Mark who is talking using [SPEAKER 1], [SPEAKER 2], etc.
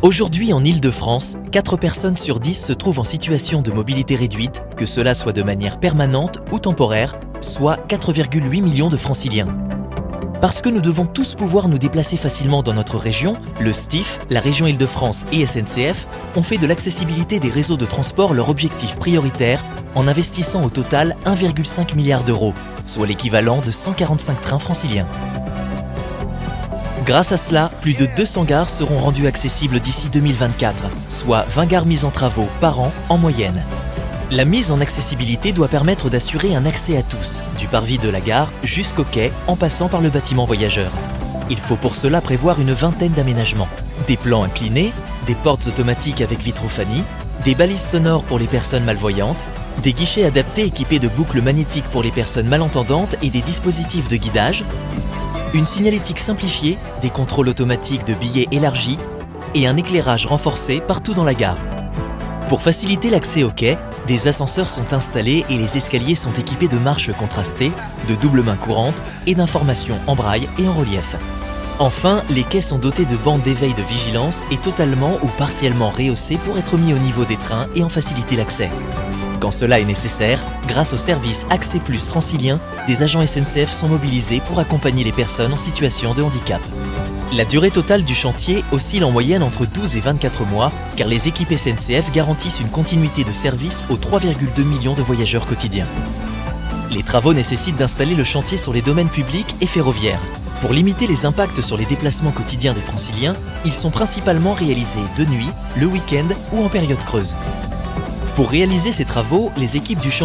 [SPEAKER 1] Aujourd'hui, en Île-de-France, 4 personnes sur 10 se trouvent en situation de mobilité réduite, que cela soit de manière permanente ou temporaire, soit 4,8 millions de franciliens. Parce que nous devons tous pouvoir nous déplacer facilement dans notre région, le STIF, la région Île-de-France et SNCF ont fait de l'accessibilité des réseaux de transport leur objectif prioritaire en investissant au total 1,5 milliard d'euros, soit l'équivalent de 145 trains franciliens. Grâce à cela, plus de 200 gares seront rendues accessibles d'ici 2024, soit 20 gares mises en travaux par an en moyenne. La mise en accessibilité doit permettre d'assurer un accès à tous, du parvis de la gare jusqu'au quai en passant par le bâtiment voyageur. Il faut pour cela prévoir une vingtaine d'aménagements. Des plans inclinés, des portes automatiques avec vitrophanie, des balises sonores pour les personnes malvoyantes, des guichets adaptés équipés de boucles magnétiques pour les personnes malentendantes et des dispositifs de guidage, une signalétique simplifiée, des contrôles automatiques de billets élargis et un éclairage renforcé partout dans la gare. Pour faciliter l'accès au quai, des ascenseurs sont installés et les escaliers sont équipés de marches contrastées, de double main courante et d'informations en braille et en relief. Enfin, les quais sont dotés de bandes d'éveil de vigilance et totalement ou partiellement rehaussés pour être mis au niveau des trains et en faciliter l'accès. Quand cela est nécessaire, grâce au service Accès Plus francilien, des agents SNCF sont mobilisés pour accompagner les personnes en situation de handicap. La durée totale du chantier oscille en moyenne entre 12 et 24 mois, car les équipes SNCF garantissent une continuité de service aux 3,2 millions de voyageurs quotidiens. Les travaux nécessitent d'installer le chantier sur les domaines publics et ferroviaires. Pour limiter les impacts sur les déplacements quotidiens des franciliens, ils sont principalement réalisés de nuit, le week-end ou en période creuse. Pour réaliser ces travaux, les équipes du chantier